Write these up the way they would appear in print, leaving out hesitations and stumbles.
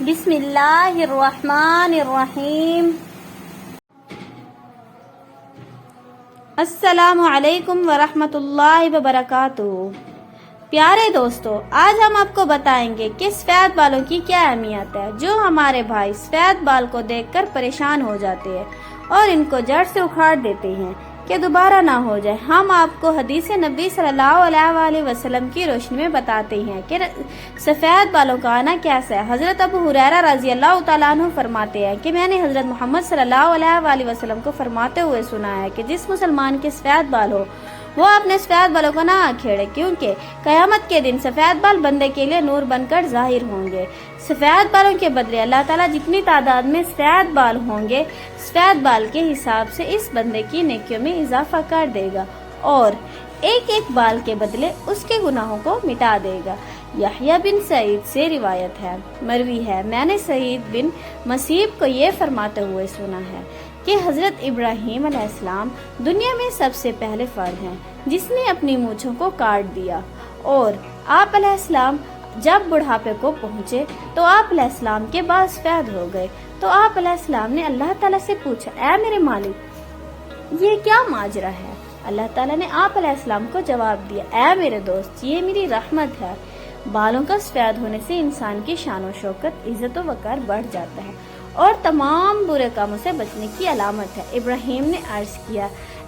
بسم اللہ الرحمن الرحیم۔ السلام علیکم ورحمۃ اللہ وبرکاتہ۔ پیارے دوستو، آج ہم آپ کو بتائیں گے کہ سفید بالوں کی کیا اہمیت ہے۔ جو ہمارے بھائی سفید بال کو دیکھ کر پریشان ہو جاتے ہیں اور ان کو جڑ سے اکھاڑ دیتے ہیں کہ دوبارہ نہ ہو جائے، ہم آپ کو حدیث نبی صلی اللہ علیہ وآلہ وسلم کی روشنی میں بتاتے ہیں کہ سفید بالوں کا آنا کیسا ہے۔ حضرت ابو ہریرہ رضی اللہ تعالیٰ عنہ فرماتے ہیں کہ میں نے حضرت محمد صلی اللہ علیہ وآلہ وسلم کو فرماتے ہوئے سنا ہے کہ جس مسلمان کے سفید بال ہو وہ اپنے سفید بالوں کو نہ کھیڑے، کیونکہ قیامت کے دن سفید بال بندے کے لیے نور بن کر ظاہر ہوں گے۔ سفید بالوں کے بدلے اللہ تعالیٰ جتنی تعداد میں سفید بال ہوں گے، سفید بال کے حساب سے اس بندے کی نیکیوں میں اضافہ کر دے گا اور ایک ایک بال کے بدلے اس کے گناہوں کو مٹا دے گا۔ یحییٰ بن سعید سے روایت ہے، مروی ہے، میں نے سعید بن مسیب کو یہ فرماتے ہوئے سنا ہے کہ حضرت ابراہیم علیہ السلام دنیا میں سب سے پہلے فرد ہیں جس نے اپنی مونچھوں کو کاٹ دیا، اور آپ علیہ السلام جب بڑھاپے کو پہنچے تو آپ علیہ السلام کے بال سفید ہو گئے۔ تو آپ علیہ السلام نے اللہ تعالیٰ سے پوچھا، اے میرے مالک، یہ کیا ماجرا ہے؟ اللہ تعالیٰ نے آپ علیہ السلام کو جواب دیا، اے میرے دوست، یہ میری رحمت ہے۔ بالوں کا سفید ہونے سے انسان کی شان و شوکت، عزت و وقار بڑھ جاتا ہے اور تمام برے کاموں سے بچنے کی علامت ہے۔ ابراہیم نے عرض کیا،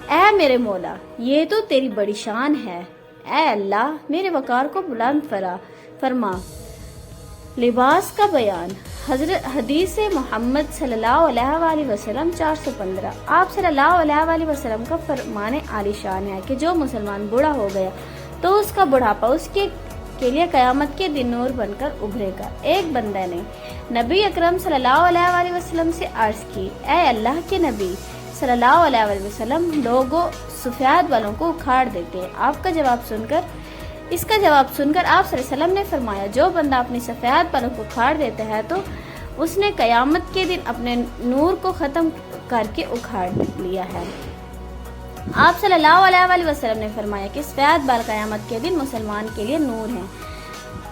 اے میرے مولا، یہ تو تیری بڑی شان ہے، اے اللہ میرے وقار کو بلند فرما۔ لباس کا بیان۔ حدیث محمد صلی اللہ علیہ وآلہ وسلم 415۔ آپ صلی اللہ علیہ وآلہ وسلم کا فرمان عالی شان ہے کہ جو مسلمان بوڑھا ہو گیا تو اس کا بڑھاپا اس کے لیے قیامت کے دن نور بن کر ابھرے گا۔ ایک بندہ نے نبی اکرم صلی اللہ علیہ وآلہ وسلم سے عرض کی، اے اللہ کے نبی صلی اللہ علیہ وآلہ وسلم، لوگوں سفید بالوں کو اکھاڑ دیتے ہیں۔ اس کا جواب سن کر آپ صلی اللہ علیہ وسلم نے فرمایا، جو بندہ اپنی سفید بالوں کو اکھاڑ دیتا ہے تو اس نے قیامت کے دن اپنے نور کو ختم کر کے اکھاڑ لیا ہے۔ آپ صلی اللہ علیہ وآلہ وسلم نے فرمایا کہ سفید بال قیامت کے دن مسلمان کے لیے نور ہیں۔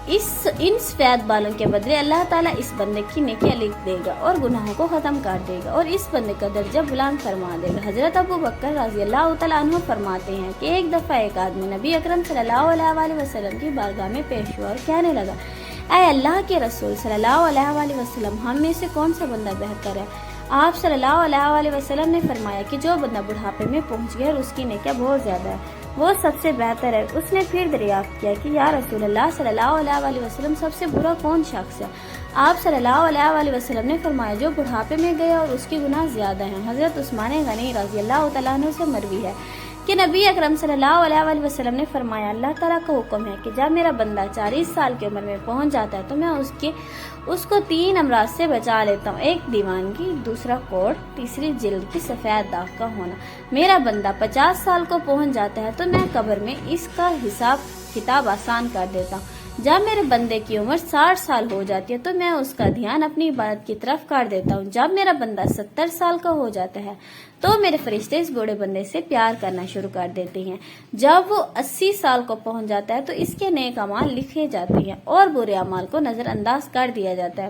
ان سفید بالوں کے بدلے اللہ تعالیٰ اس بندے کی نیکیاں لکھ دے گا اور گناہوں کو ختم کر دے گا اور اس بندے کا درجہ بلند فرما دے گا۔ حضرت ابو بکر رضی اللہ تعالیٰ عنہ فرماتے ہیں کہ ایک دفعہ ایک آدمی نبی اکرم صلی اللہ علیہ وآلہ وسلم کی بارگاہ میں پیش ہوا اور کہنے لگا، اے اللہ کے رسول صلی اللہ علیہ وآلہ وسلم، ہم میں سے کون سا بندہ بہتر ہے؟ آپ صلی اللہ علیہ وآلہ وسلم نے فرمایا کہ جو بندہ بڑھاپے میں پہنچ گیا اور اس کی نیکیاں بہت زیادہ ہے، وہ سب سے بہتر ہے۔ اس نے پھر دریافت کیا کہ یا رسول اللہ صلی اللہ علیہ وآلہ وسلم، سب سے برا کون شخص ہے؟ آپ صلی اللہ علیہ وآلہ وسلم نے فرمایا، جو بڑھاپے میں گیا اور اس کے گناہ زیادہ ہیں۔ حضرت عثمان غنی رضی اللہ تعالیٰ عنہ سے مروی ہے کہ نبی اکرم صلی اللہ علیہ وآلہ وسلم نے فرمایا، اللہ تعالیٰ کا حکم ہے کہ جب میرا بندہ 40 سال کی عمر میں پہنچ جاتا ہے تو میں اس کو 3 امراض سے بچا لیتا ہوں، ایک دیوانگی، دوسرا کوڑ، تیسری جلد کی سفید داغ کا ہونا۔ میرا بندہ 50 سال کو پہنچ جاتا ہے تو میں قبر میں اس کا حساب کتاب آسان کر دیتا ہوں۔ جب میرے بندے کی عمر 60 سال ہو جاتی ہے تو میں اس کا دھیان اپنی عبادت کی طرف کر دیتا ہوں۔ جب میرا بندہ 70 سال کا ہو جاتا ہے تو میرے فرشتے اس بوڑھے بندے سے پیار کرنا شروع کر دیتے ہیں۔ جب وہ 80 سال کو پہنچ جاتا ہے تو اس کے نیک اعمال لکھے جاتے ہیں اور برے اعمال کو نظر انداز کر دیا جاتا ہے۔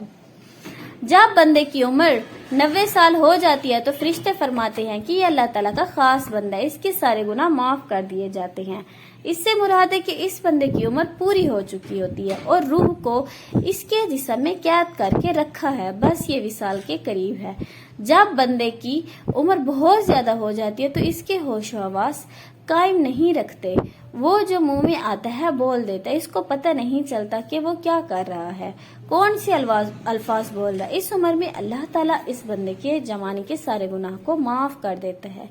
جب بندے کی عمر 90 سال ہو جاتی ہے تو فرشتے فرماتے ہیں کہ یہ اللہ تعالیٰ کا خاص بندہ ہے، اس کے سارے گناہ معاف کر دیے جاتے ہیں۔ اس سے مراد ہے کہ اس بندے کی عمر پوری ہو چکی ہوتی ہے اور روح کو اس کے جسم میں قید کر کے رکھا ہے، بس یہ وصال کے قریب ہے۔ جب بندے کی عمر بہت زیادہ ہو جاتی ہے تو اس کے ہوش و حواس قائم نہیں رکھتے، وہ جو منہ میں آتا ہے بول دیتا ہے، اس کو پتہ نہیں چلتا کہ وہ کیا کر رہا ہے، کون سے الفاظ بول رہا ہے۔ اس عمر میں اللہ تعالیٰ اس بندے کے جوانی کے سارے گناہ کو معاف کر دیتا ہے،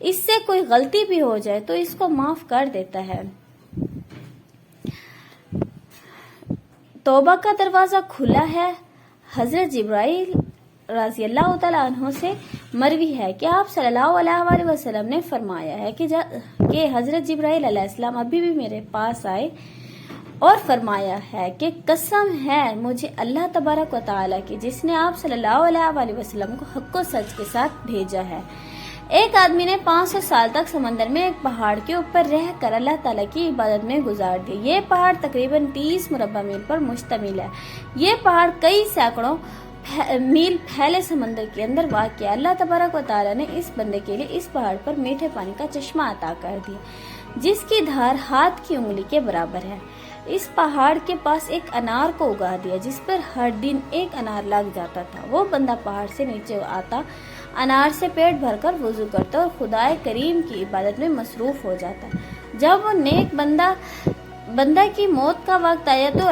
اس سے کوئی غلطی بھی ہو جائے تو اس کو معاف کر دیتا ہے۔ توبہ کا دروازہ کھلا ہے۔ حضرت جبرائیل رضی اللہ تعالیٰ عنہ سے مروی ہے کہ آپ صلی اللہ علیہ وآلہ وسلم نے فرمایا ہے کہ حضرت جبرائیل علیہ السلام ابھی بھی میرے پاس آئے اور فرمایا ہے کہ قسم ہے مجھے اللہ تبارک و تعالیٰ کی، جس نے آپ صلی اللہ علیہ وآلہ وسلم کو حق و سچ کے ساتھ بھیجا ہے، ایک آدمی نے 500 سال تک سمندر میں ایک پہاڑ کے اوپر رہ کر اللہ تعالیٰ کی عبادت میں گزار دی۔ یہ پہاڑ تقریباً 30 مربع میل پر مشتمل ہے۔ یہ پہاڑ کئی سینکڑوں میل پھیلے سمندر کے اندر واقع ہے۔ اللہ تبارک و تعالیٰ نے اس بندے کے لیے اس پہاڑ پر میٹھے پانی کا چشمہ عطا کر دیا جس کی دھار ہاتھ کی انگلی کے برابر ہے۔ اس پہاڑ کے پاس ایک انار کو اگا دیا جس پر ہر دن ایک انار لگ جاتا تھا۔ وہ بندہ پہاڑ سے نیچے آتا، انار سے پیٹ بھر کر وضو کرتا اور خدائے کریم کی عبادت میں مصروف ہو جاتا۔ جب وہ نیک بندہ کی موت کا وقت آیا تو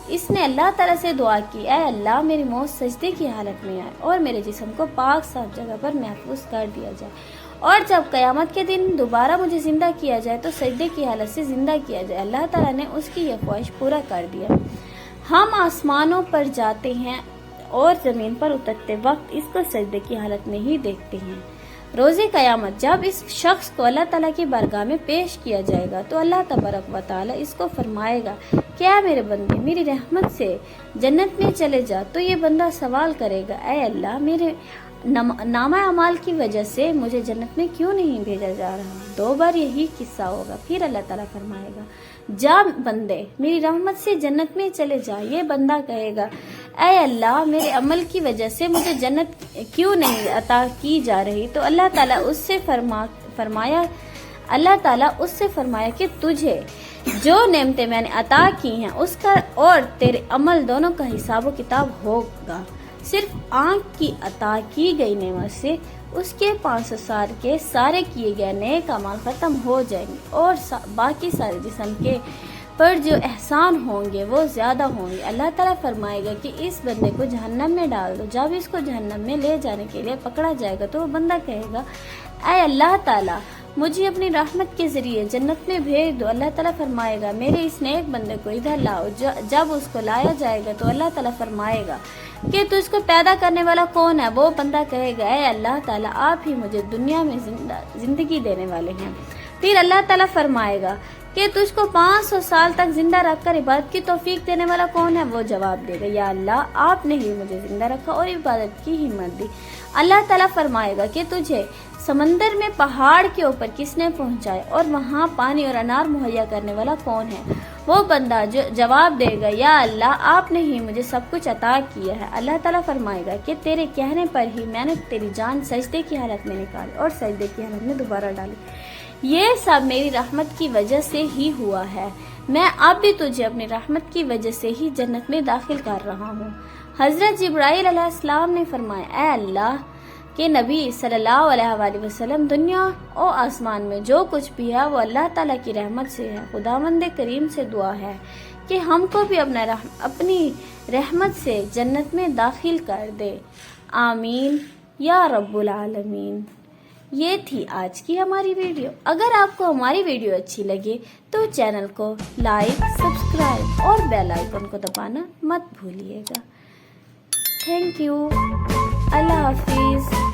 اس نے اللہ تعالیٰ سے دعا کی، اے اللہ میری موت سجدے کی حالت میں آئے اور میرے جسم کو پاک صاف جگہ پر محفوظ کر دیا جائے، اور جب قیامت کے دن دوبارہ مجھے زندہ کیا جائے تو سجدے کی حالت سے زندہ کیا جائے۔ اللہ تعالیٰ نے اس کی یہ خواہش پورا کر دیا۔ ہم آسمانوں پر جاتے ہیں اور زمین پر اترتے وقت اس کو سجدے کی حالت میں ہی دیکھتے ہیں۔ روز قیامت جب اس شخص کو اللہ تعالیٰ کی بارگاہ میں پیش کیا جائے گا تو اللہ تبارک و تعالیٰ اس کو فرمائے گا، کیا میرے بندے میری رحمت سے جنت میں چلے جا؟ تو یہ بندہ سوال کرے گا، اے اللہ میرے نامہ اعمال کی وجہ سے مجھے جنت میں کیوں نہیں بھیجا جا رہا؟ 2 بار یہی قصہ ہوگا۔ پھر اللہ تعالیٰ فرمائے گا، جا بندے میری رحمت سے جنت میں چلے جا۔ یہ بندہ کہے گا، اے اللہ میرے عمل کی وجہ سے مجھے جنت کیوں نہیں عطا کی جا رہی؟ تو اللہ تعالیٰ اس سے فرمایا کہ تجھے جو نعمتیں میں نے عطا کی ہیں اس کا اور تیرے عمل دونوں کا حساب و کتاب ہوگا۔ صرف آنکھ کی عطا کی گئی نعمت سے اس کے 500 سال کے سارے کیے گئے نیک اعمال ختم ہو جائیں گے اور باقی سارے جسم کے پر جو احسان ہوں گے وہ زیادہ ہوں گے۔ اللہ تعالیٰ فرمائے گا کہ اس بندے کو جہنم میں ڈال دو۔ جب اس کو جہنم میں لے جانے کے لیے پکڑا جائے گا تو وہ بندہ کہے گا، اے اللہ تعالیٰ مجھے اپنی رحمت کے ذریعے جنت میں بھیج دو۔ اللہ تعالیٰ فرمائے گا، میرے اس نیک بندے کو ادھر لاؤ۔ جب اس کو لایا جائے گا تو اللہ تعالیٰ فرمائے گا کہ تجھ کو پیدا کرنے والا کون ہے؟ وہ بندہ کہے گا، اے اللہ تعالیٰ آپ ہی مجھے دنیا میں زندگی دینے والے ہیں۔ پھر اللہ تعالیٰ فرمائے گا کہ تجھ کو 500 سال تک زندہ رکھ کر عبادت کی توفیق دینے والا کون ہے؟ وہ جواب دے گا، یا اللہ آپ نے ہی مجھے زندہ رکھا اور عبادت کی ہمت دی۔ اللہ تعالیٰ فرمائے گا کہ تجھے سمندر میں پہاڑ کے اوپر کس نے پہنچائے اور وہاں پانی اور انار مہیا کرنے والا کون ہے؟ وہ بندہ جو جواب دے گا، یا اللہ آپ نے ہی مجھے سب کچھ عطا کیا ہے۔ اللہ تعالیٰ فرمائے گا کہ تیرے کہنے پر ہی میں نے تیری جان سجدے کی حالت میں نکالی اور سجدے کی حالت میں دوبارہ ڈالی۔ یہ سب میری رحمت کی وجہ سے ہی ہوا ہے۔ میں اب بھی تجھے اپنی رحمت کی وجہ سے ہی جنت میں داخل کر رہا ہوں۔ حضرت جبرائیل علیہ السلام نے فرمایا، اے اللہ کہ نبی صلی اللہ علیہ وآلہ وسلم دنیا اور آسمان میں جو کچھ بھی ہے وہ اللہ تعالیٰ کی رحمت سے ہے۔ خداوند کریم سے دعا ہے کہ ہم کو بھی اپنی رحمت سے جنت میں داخل کر دے، آمین یا رب العالمین۔ یہ تھی آج کی ہماری ویڈیو۔ اگر آپ کو ہماری ویڈیو اچھی لگے تو چینل کو لائک، سبسکرائب اور بیل آئیکن کو دبانا مت بھولیے گا۔ تھینک یو، اللہ حافظ۔